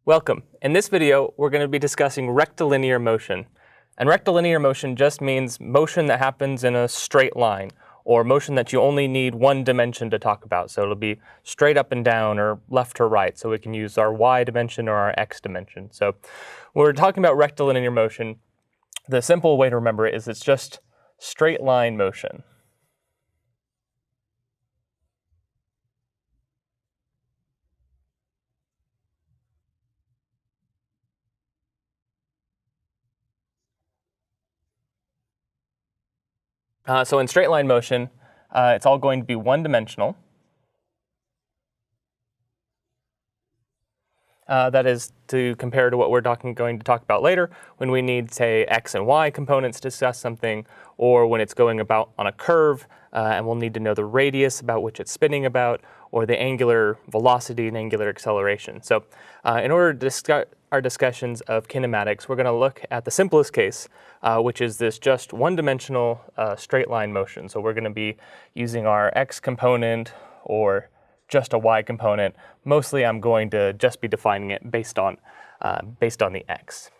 Welcome. In this video, we're going to be discussing rectilinear motion. And rectilinear motion just means motion that happens in a straight line, or motion that you only need one dimension to talk about. So it'll be straight up and down or left or right. So we can use our y dimension or our x dimension. So when we're talking about rectilinear motion, the simple way to remember it is it's just straight line motion. So in straight line motion, it's all going to be one-dimensional. That is to compare to what we're going to talk about later when we need, say, x and y components to discuss something, or when it's going about on a curve and we'll need to know the radius about which it's spinning about, or the angular velocity and angular acceleration. So in order to discuss our discussions of kinematics, we're going to look at the simplest case, which is this just one-dimensional straight line motion. So we're going to be using our x component or just a y component. Mostly I'm going to just be defining it based on the x.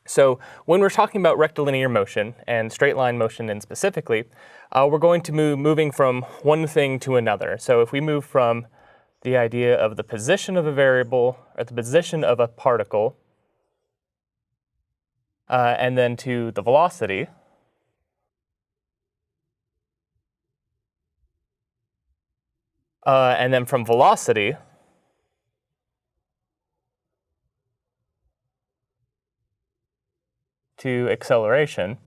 So when we're talking about rectilinear motion and straight line motion in specifically, we're going to moving from one thing to another. So if we move from the idea of the position of a variable or the position of a particle and then to the velocity, and then from velocity to acceleration,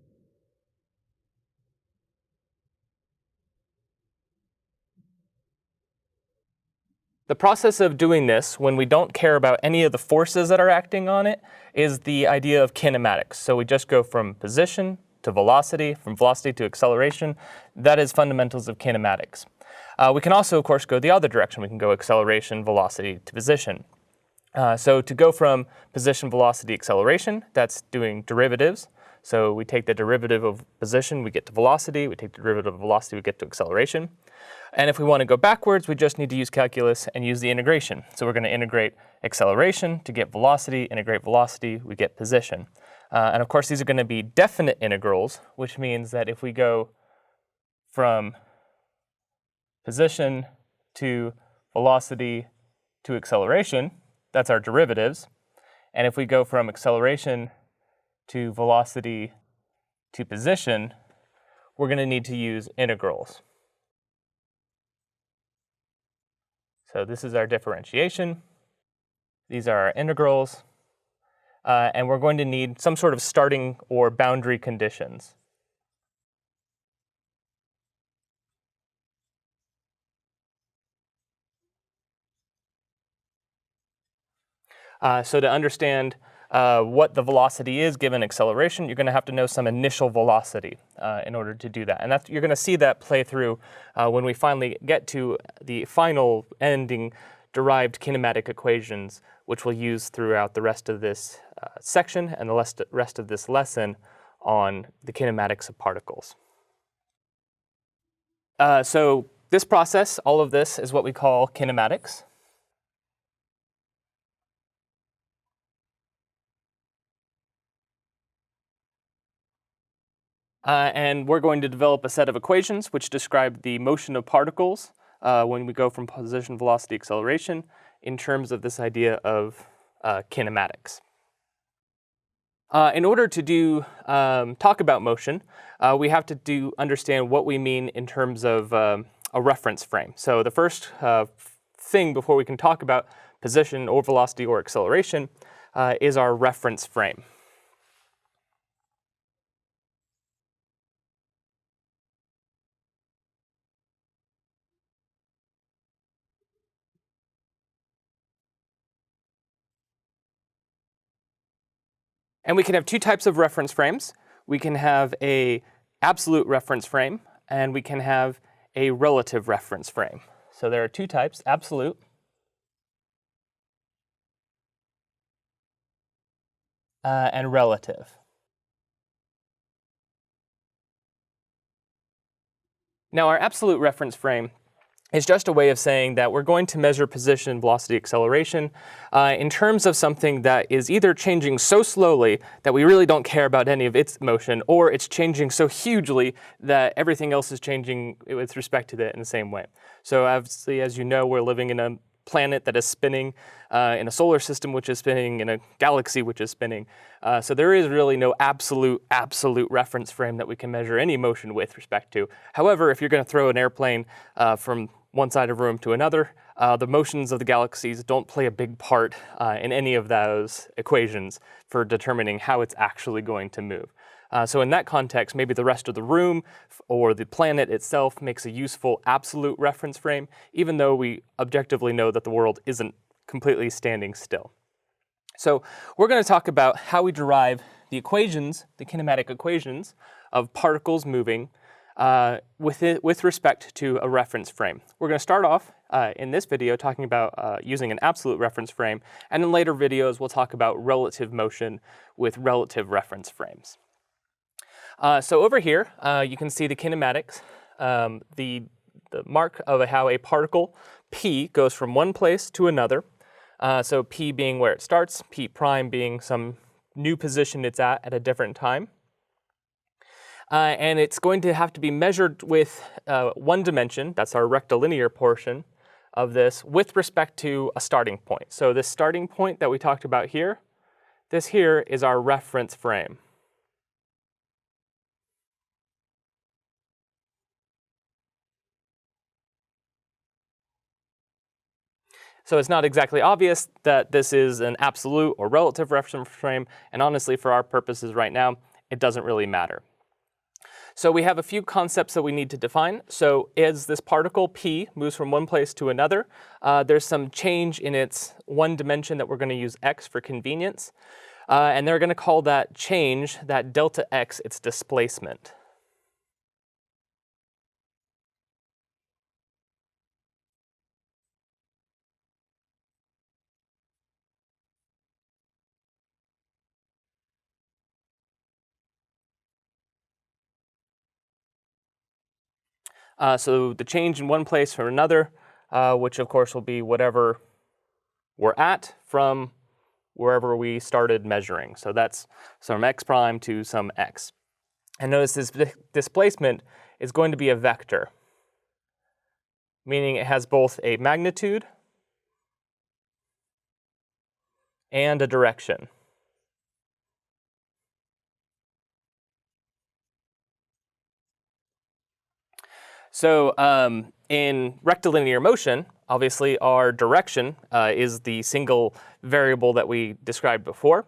the process of doing this, when we don't care about any of the forces that are acting on it, is the idea of kinematics. So we just go from position to velocity, from velocity to acceleration. That is fundamentals of kinematics. We can also, of course, go the other direction. We can go acceleration, velocity to position. So to go from position, velocity, acceleration, that's doing derivatives. So we take the derivative of position, we get to velocity. We take the derivative of velocity, we get to acceleration. And if we want to go backwards, we just need to use calculus and use the integration. So we're going to integrate acceleration to get velocity, integrate velocity, we get position. And of course, these are going to be definite integrals, which means that if we go from position to velocity to acceleration, that's our derivatives. And if we go from acceleration to velocity to position, we're going to need to use integrals. So this is our differentiation. These are our integrals. And we're going to need some sort of starting or boundary conditions. So to understand what the velocity is given acceleration, you're going to have to know some initial velocity in order to do that. And you're going to see that play through when we finally get to the final ending derived kinematic equations, which we'll use throughout the rest of this section and the rest of this lesson on the kinematics of particles. So this process, all of this, is what we call kinematics. And we're going to develop a set of equations which describe the motion of particles when we go from position, velocity, acceleration in terms of this idea of kinematics. In order to talk about motion, we have to understand what we mean in terms of a reference frame. So the first thing before we can talk about position or velocity or acceleration is our reference frame. And we can have two types of reference frames. We can have an absolute reference frame, and we can have a relative reference frame. So there are two types, absolute and relative. Now our absolute reference frame is just a way of saying that we're going to measure position, velocity, acceleration in terms of something that is either changing so slowly that we really don't care about any of its motion, or it's changing so hugely that everything else is changing with respect to it in the same way. So obviously, as you know, we're living in a planet that is spinning, in a solar system which is spinning, in a galaxy which is spinning. So there is really no absolute reference frame that we can measure any motion with respect to. However, if you're going to throw an airplane from one side of a room to another, the motions of the galaxies don't play a big part in any of those equations for determining how it's actually going to move. So in that context, maybe the rest of the room or the planet itself makes a useful absolute reference frame, even though we objectively know that the world isn't completely standing still. So we're going to talk about how we derive the equations, the kinematic equations of particles moving with respect to a reference frame. We're going to start off in this video talking about using an absolute reference frame, and in later videos we'll talk about relative motion with relative reference frames. So over here, you can see the kinematics, the mark of how a particle, P, goes from one place to another. So P being where it starts, P prime being some new position it's at a different time. And it's going to have to be measured with one dimension, that's our rectilinear portion of this, with respect to a starting point. So this starting point that we talked about here, this here is our reference frame. So it's not exactly obvious that this is an absolute or relative reference frame, and honestly, for our purposes right now, it doesn't really matter. So we have a few concepts that we need to define. So as this particle, P, moves from one place to another, there's some change in its one dimension that we're going to use x for convenience. And they're going to call that change, that delta x, its displacement. So the change in one place from another, which of course will be whatever we're at from wherever we started measuring. So that's some x prime to some x. And notice this displacement is going to be a vector, meaning it has both a magnitude and a direction. So in rectilinear motion, obviously our direction is the single variable that we described before,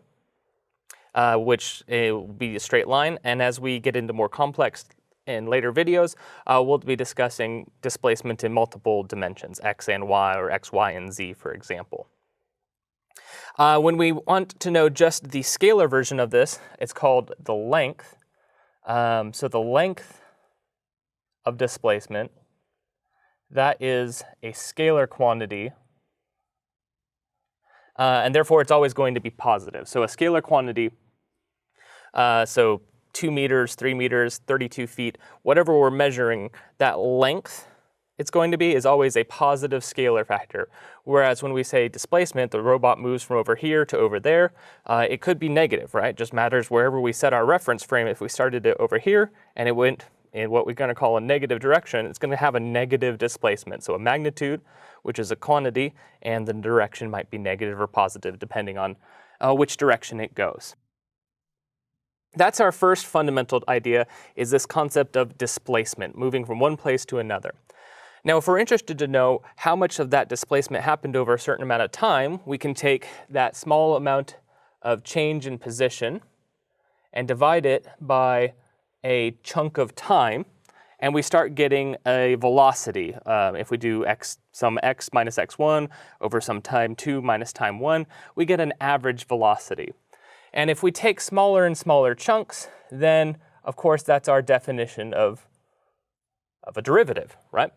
which will be a straight line. And as we get into more complex in later videos, we'll be discussing displacement in multiple dimensions, x and y, or x, y, and z, for example. When we want to know just the scalar version of this, it's called the length. So the length of displacement, that is a scalar quantity, and therefore it's always going to be positive. So a scalar quantity, so 2 meters, 3 meters, 32 feet, whatever we're measuring, that length it's going to be is always a positive scalar factor. Whereas when we say displacement, the robot moves from over here to over there, it could be negative, right? It just matters wherever we set our reference frame. If we started it over here and it went in what we're going to call a negative direction, it's going to have a negative displacement. So a magnitude, which is a quantity, and the direction might be negative or positive depending on which direction it goes. That's our first fundamental idea, is this concept of displacement, moving from one place to another. Now, if we're interested to know how much of that displacement happened over a certain amount of time, we can take that small amount of change in position and divide it by a chunk of time, and we start getting a velocity. If we do some x minus x1 over some time 2 minus time 1, we get an average velocity. And if we take smaller and smaller chunks, then of course that's our definition of a derivative, right?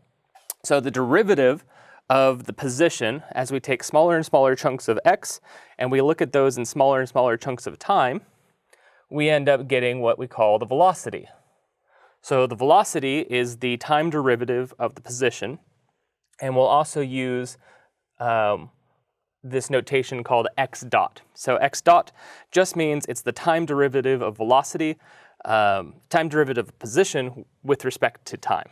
So the derivative of the position, as we take smaller and smaller chunks of x, and we look at those in smaller and smaller chunks of time, we end up getting what we call the velocity. So the velocity is the time derivative of the position, And we'll also use this notation called x dot. So x dot just means it's the time derivative of velocity, time derivative of position with respect to time.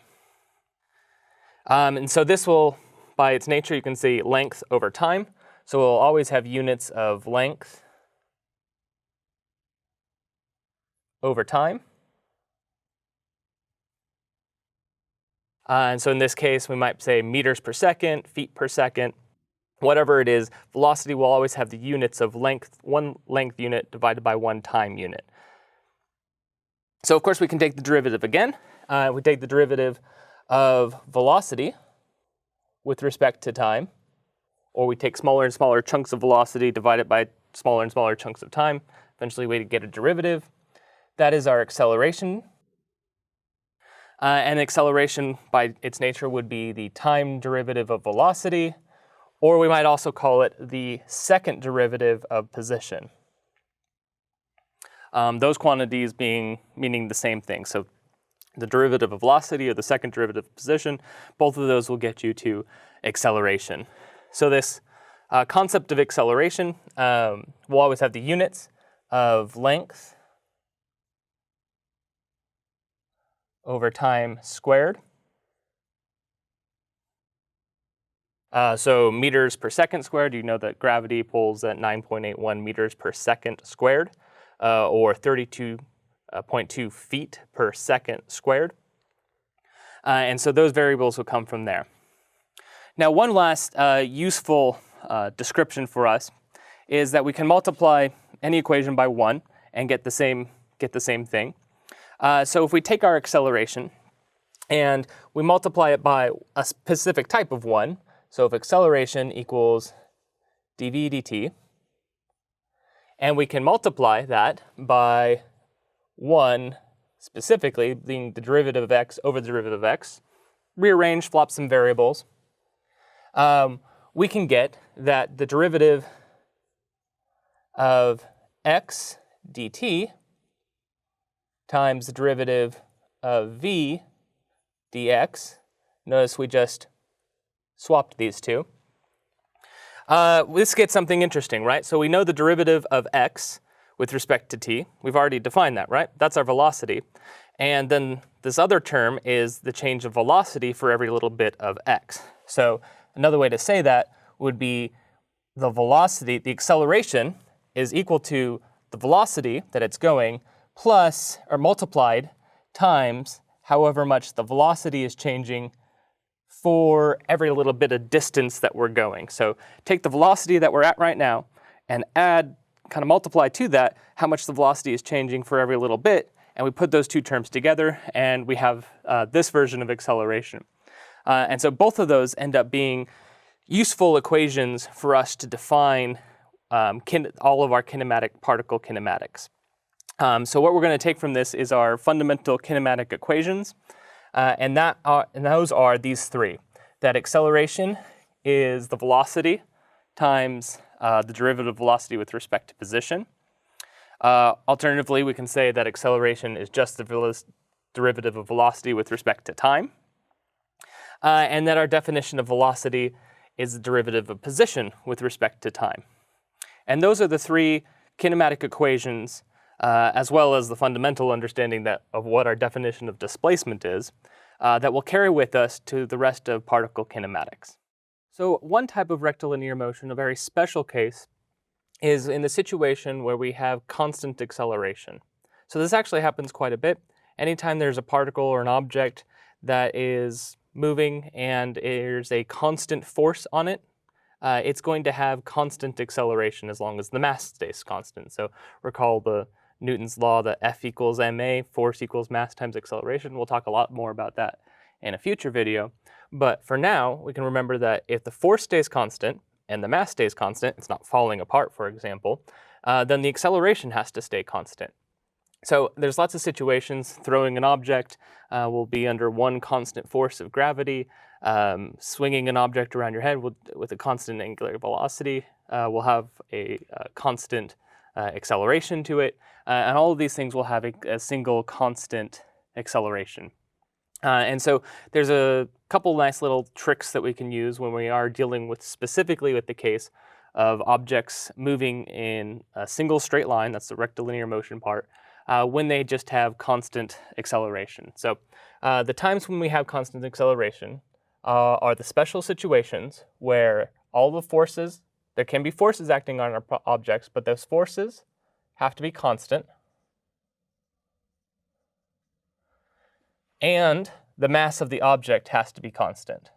And so this will, by its nature, you can see length over time. So we'll always have units of length over time. And so in this case, we might say meters per second, feet per second, whatever it is, velocity will always have the units of length, one length unit divided by one time unit. So of course we can take the derivative again. We take the derivative of velocity with respect to time, or we take smaller and smaller chunks of velocity divided by smaller and smaller chunks of time. Eventually we get a derivative. That is our acceleration. And acceleration by its nature would be the time derivative of velocity, or we might also call it the second derivative of position. Those quantities meaning the same thing. So the derivative of velocity or the second derivative of position, both of those will get you to acceleration. So this concept of acceleration will always have the units of length over time squared. So meters per second squared, you know that gravity pulls at 9.81 meters per second squared, or 32.2 feet per second squared. And so those variables will come from there. Now one last useful description for us is that we can multiply any equation by 1 and get the same thing. So if we take our acceleration and we multiply it by a specific type of 1, so if acceleration equals dv dt, and we can multiply that by 1 specifically, being the derivative of x over the derivative of x, rearrange, flop some variables, we can get that the derivative of x dt times the derivative of v dx, notice we just swapped these two. This gets something interesting, right? So we know the derivative of x with respect to t. We've already defined that, right? That's our velocity. And then this other term is the change of velocity for every little bit of x. So another way to say that would be the velocity, the acceleration is equal to the velocity that it's going plus or multiplied times however much the velocity is changing for every little bit of distance that we're going. So take the velocity that we're at right now and add, kind of multiply to that how much the velocity is changing for every little bit, and we put those two terms together and we have this version of acceleration. And so both of those end up being useful equations for us to define all of our particle kinematics. So what we're going to take from this is our fundamental kinematic equations, and those are these three. That acceleration is the velocity times the derivative of velocity with respect to position. Alternatively, we can say that acceleration is just the derivative of velocity with respect to time, and that our definition of velocity is the derivative of position with respect to time. And those are the three kinematic equations, as well as the fundamental understanding of what our definition of displacement is, that will carry with us to the rest of particle kinematics. So one type of rectilinear motion, a very special case, is in the situation where we have constant acceleration. So this actually happens quite a bit. Anytime there's a particle or an object that is moving and there's a constant force on it, it's going to have constant acceleration as long as the mass stays constant. So recall Newton's law that F equals ma, force equals mass times acceleration. We'll talk a lot more about that in a future video. But for now, we can remember that if the force stays constant and the mass stays constant, it's not falling apart, for example, then the acceleration has to stay constant. So there's lots of situations. Throwing an object will be under one constant force of gravity. Swinging an object around your head with a constant angular velocity will have a constant acceleration to it. And all of these things will have a single constant acceleration. And so there's a couple nice little tricks that we can use when we are dealing with specifically with the case of objects moving in a single straight line, that's the rectilinear motion part, when they just have constant acceleration. So the times when we have constant acceleration are the special situations where all the forces, there can be forces acting on our objects, but those forces have to be constant. And the mass of the object has to be constant.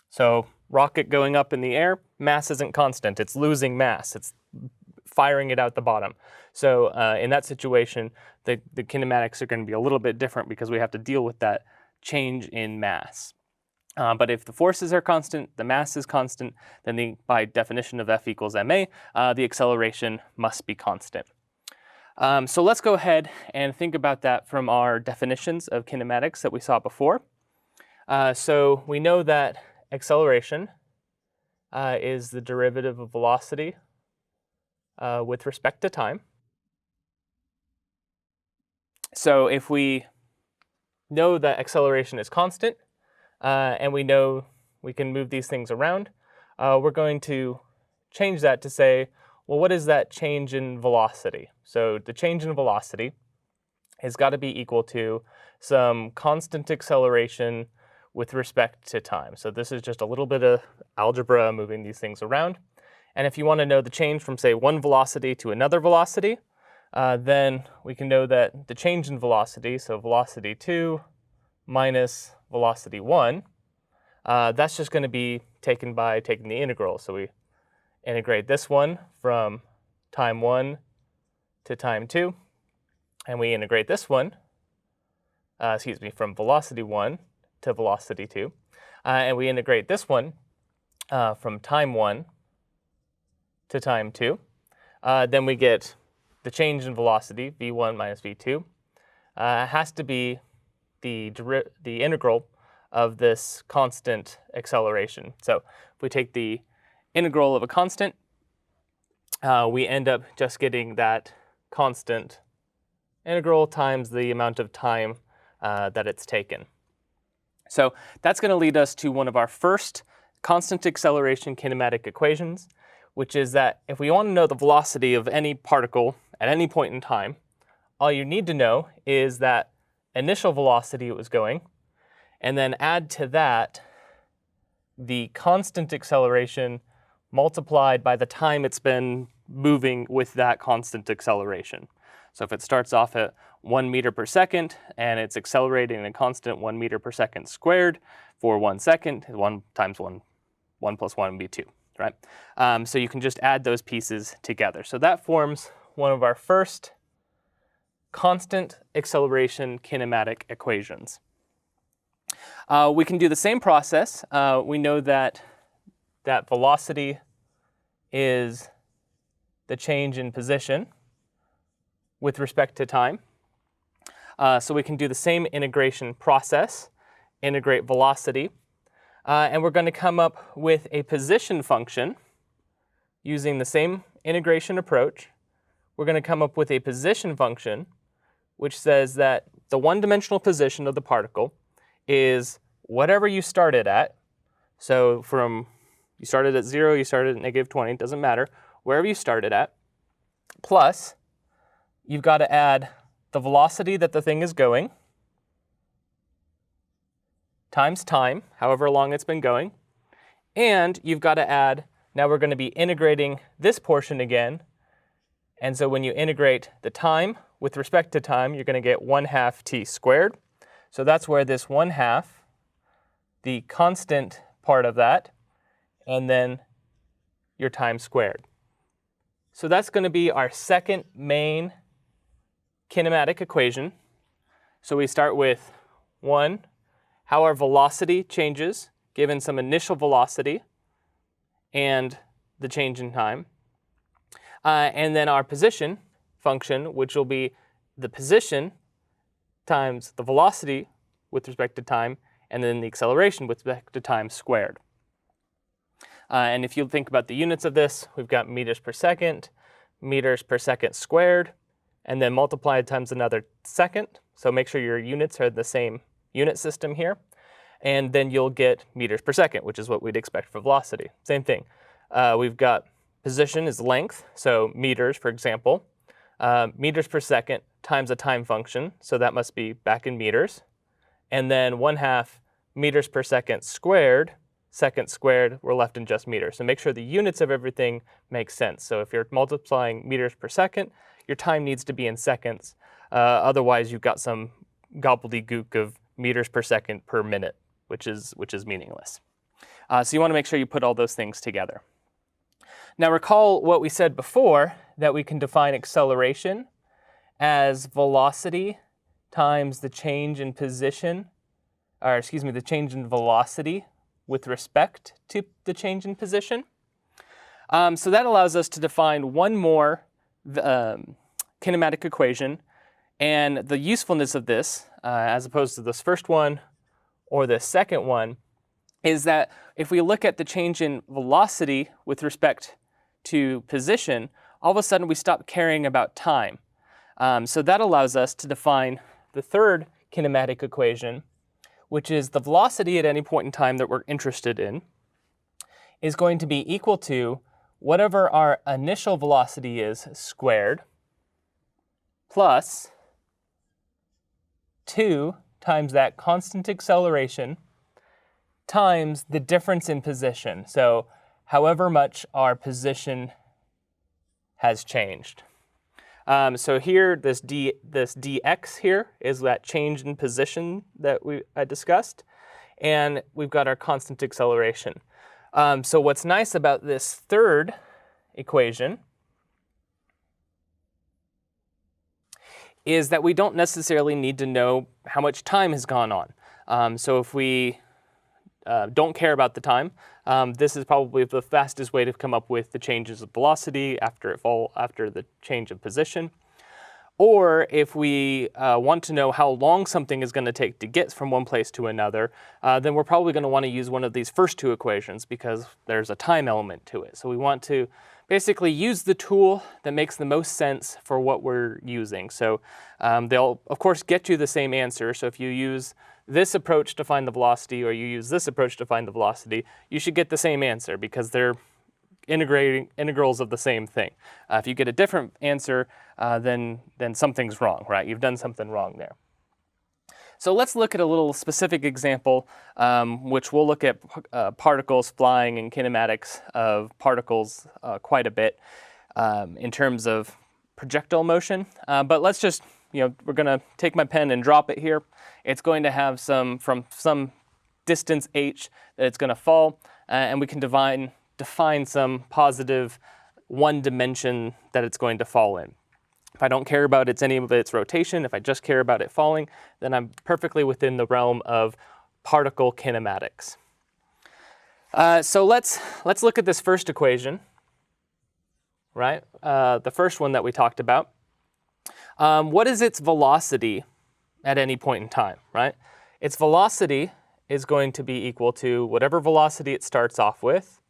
So rocket going up in the air, mass isn't constant, it's losing mass, it's firing it out the bottom. So in that situation, the kinematics are going to be a little bit different because we have to deal with that change in mass. But if the forces are constant, the mass is constant, then by definition of F equals ma, the acceleration must be constant. So let's go ahead and think about that from our definitions of kinematics that we saw before. So we know that acceleration is the derivative of velocity with respect to time. So if we know that acceleration is constant, and we know we can move these things around, we're going to change that to say, well, what is that change in velocity? So the change in velocity has got to be equal to some constant acceleration with respect to time. So this is just a little bit of algebra moving these things around. And if you want to know the change from, say, one velocity to another velocity, then we can know that the change in velocity, so velocity 2 minus velocity 1, that's just going to be taken by taking the integral. So we integrate this one from time 1 to time 2, and we integrate this one, from velocity 1 to velocity 2, and we integrate this one from time 1 to time 2. Then we get the change in velocity, v1 minus v2, has to be the integral of this constant acceleration. So if we take the integral of a constant, we end up just getting that constant integral times the amount of time that it's taken. So that's going to lead us to one of our first constant acceleration kinematic equations, which is that if we want to know the velocity of any particle at any point in time, all you need to know is that initial velocity it was going, and then add to that the constant acceleration multiplied by the time it's been moving with that constant acceleration. So if it starts off at 1 meter per second and it's accelerating a constant 1 meter per second squared for 1 second, 1 times 1 plus 1 would be 2, right? So you can just add those pieces together. So that forms one of our first constant acceleration kinematic equations. We can do the same process. We know that velocity is the change in position with respect to time. So we can do the same integration process, integrate velocity, and we're going to come up with a position function using the same integration approach. We're going to come up with a position function which says that the one-dimensional position of the particle is whatever you started at. So you started at 0, you started at -20, it doesn't matter, wherever you started at, plus you've got to add the velocity that the thing is going times time, however long it's been going, and you've got to add, now we're going to be integrating this portion again, and so when you integrate the time with respect to time, you're going to get 1/2 t squared. So that's where this 1/2, the constant part of that, and then your time squared. So that's going to be our second main kinematic equation. So we start with 1, how our velocity changes given some initial velocity and the change in time. And then our position function, which will be the position times the velocity with respect to time, and then the acceleration with respect to time squared. And if you think about the units of this, we've got meters per second squared, and then multiplied times another second. So make sure your units are the same unit system here. And then you'll get meters per second, which is what we'd expect for velocity. Same thing. We've got position is length, so meters, for example. Meters per second times a time function, so that must be back in meters. And then 1/2 meters per second squared, we're left in just meters. So make sure the units of everything make sense. So if you're multiplying meters per second, your time needs to be in seconds. Otherwise, you've got some gobbledygook of meters per second per minute, which is meaningless. So you want to make sure you put all those things together. Now recall what we said before, that we can define acceleration as velocity times the change in position, or excuse me, the change in velocity with respect to the change in position. So that allows us to define one more kinematic equation, and the usefulness of this, as opposed to this first one or the second one, is that if we look at the change in velocity with respect to position, all of a sudden we stop caring about time. So that allows us to define the third kinematic equation, which is the velocity at any point in time that we're interested in is going to be equal to whatever our initial velocity is squared plus 2 times that constant acceleration times the difference in position. So however much our position has changed. So here, this dx here is that change in position that I discussed, and we've got our constant acceleration. So what's nice about this third equation is that we don't necessarily need to know how much time has gone on. So if we don't care about the time, this is probably the fastest way to come up with the changes of velocity after the change of position. Or if we want to know how long something is going to take to get from one place to another, then we're probably going to want to use one of these first two equations because there's a time element to it. So we want to basically use the tool that makes the most sense for what we're using. So they'll, of course, get you the same answer. So if you use this approach to find the velocity or you use this approach to find the velocity, you should get the same answer because they're integrals of the same thing. If you get a different answer, then something's wrong, right? You've done something wrong there. So let's look at a little specific example, which we'll look at particles flying and kinematics of particles quite a bit in terms of projectile motion. But let's just, we're going to take my pen and drop it here. It's going to have from some distance h that it's going to fall, and we can define some positive one dimension that it's going to fall in. If I don't care about any of its rotation, if I just care about it falling, then I'm perfectly within the realm of particle kinematics. So let's look at this first equation, right? The first one that we talked about. What is its velocity at any point in time, right? Its velocity is going to be equal to whatever velocity it starts off with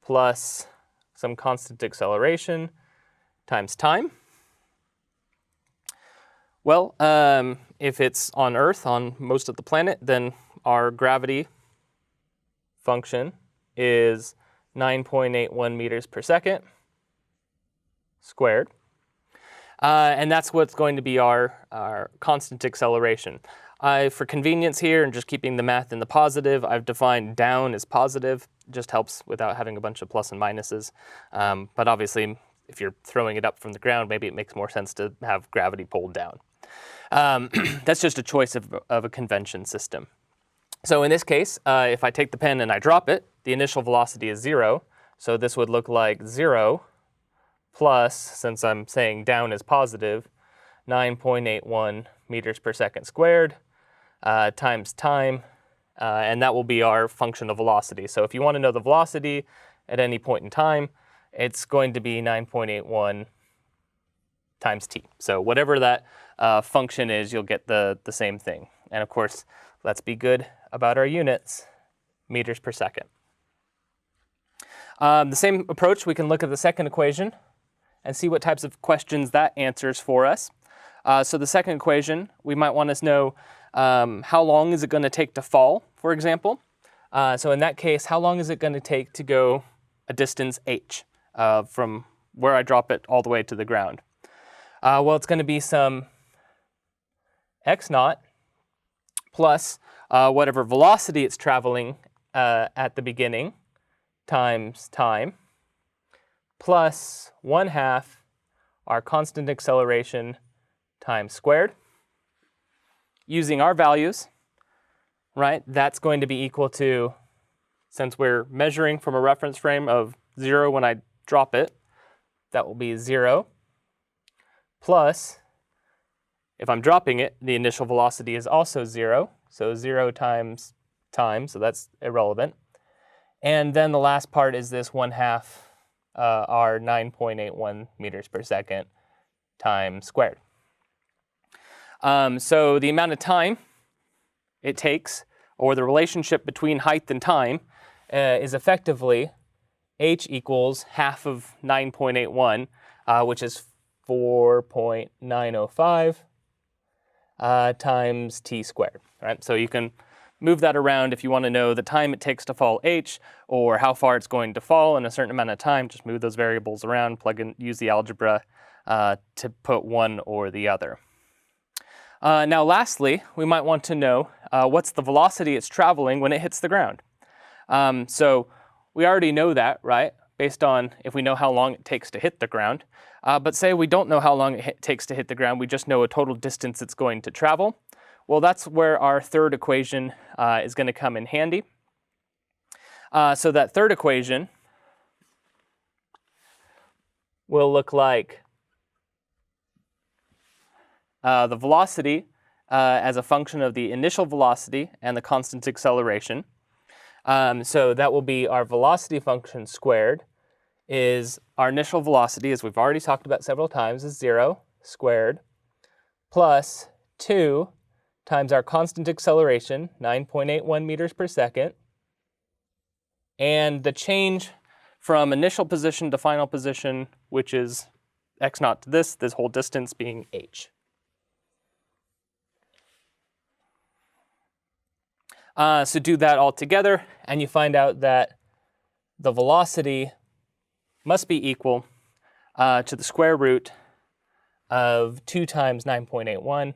plus some constant acceleration times time. Well, if it's on Earth, on most of the planet, then our gravity function is 9.81 meters per second squared. And that's what's going to be our constant acceleration. For convenience here and just keeping the math in the positive, I've defined down as positive. It just helps without having a bunch of plus and minuses. But obviously, if you're throwing it up from the ground, maybe it makes more sense to have gravity pulled down. That's just a choice of a convention system. So in this case, if I take the pen and I drop it, the initial velocity is 0. So this would look like 0 plus, since I'm saying down is positive, 9.81 meters per second squared times time, and that will be our function of velocity. So if you want to know the velocity at any point in time, it's going to be 9.81 times t. So whatever that function is, you'll get the same thing. And of course, let's be good about our units, meters per second. The same approach, we can look at the second equation and see what types of questions that answers for us. So the second equation, we might want to know how long is it going to take to fall, for example. So in that case, how long is it going to take to go a distance h from where I drop it all the way to the ground? Well, it's going to be some x naught plus whatever velocity it's traveling at the beginning times time plus 1/2 our constant acceleration times squared. Using our values, right, that's going to be equal to, since we're measuring from a reference frame of 0 when I drop it, that will be 0 plus, if I'm dropping it, the initial velocity is also 0, so 0 times time, so that's irrelevant. And then the last part is this 1/2 our 9.81 meters per second times squared. So the amount of time it takes, or the relationship between height and time, is effectively h equals half of 9.81, which is 4.905 times t squared. Right? So you can move that around if you want to know the time it takes to fall h, or how far it's going to fall in a certain amount of time. Just move those variables around, plug in, use the algebra to put one or the other. Now lastly, we might want to know what's the velocity it's traveling when it hits the ground. So we already know that, right, based on if we know how long it takes to hit the ground. But say we don't know how long it takes to hit the ground, we just know a total distance it's going to travel. Well, that's where our third equation is going to come in handy. So that third equation will look like the velocity as a function of the initial velocity and the constant acceleration. So that will be our velocity function squared is our initial velocity, as we've already talked about several times, is 0 squared plus 2 times our constant acceleration, 9.81 meters per second, and the change from initial position to final position, which is x naught to this whole distance being h. So do that all together, and you find out that the velocity must be equal to the square root of 2 times 9.81.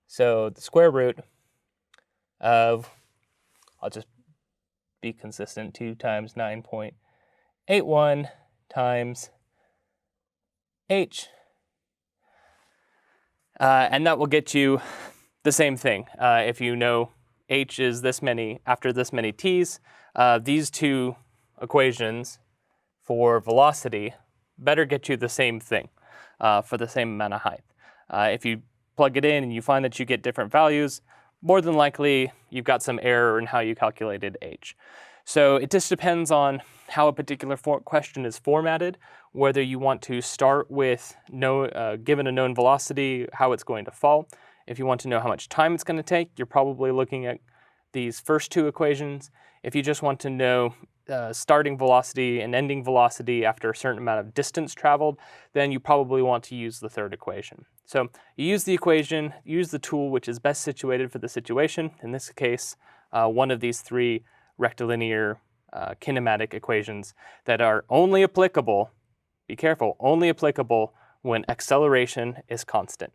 So the square root of, I'll just be consistent, 2 times 9.81 times h. And that will get you the same thing. If you know h is this many after this many t's, these two equations for velocity better get you the same thing for the same amount of height. If you plug it in and you find that you get different values, more than likely you've got some error in how you calculated h. So it just depends on how a particular question is formatted, whether you want to start with given a known velocity, how it's going to fall. If you want to know how much time it's going to take, you're probably looking at these first two equations. If you just want to know starting velocity and ending velocity after a certain amount of distance traveled, then you probably want to use the third equation. So you use the equation, use the tool which is best situated for the situation. In this case, one of these three rectilinear kinematic equations that are only applicable, be careful, only applicable when acceleration is constant.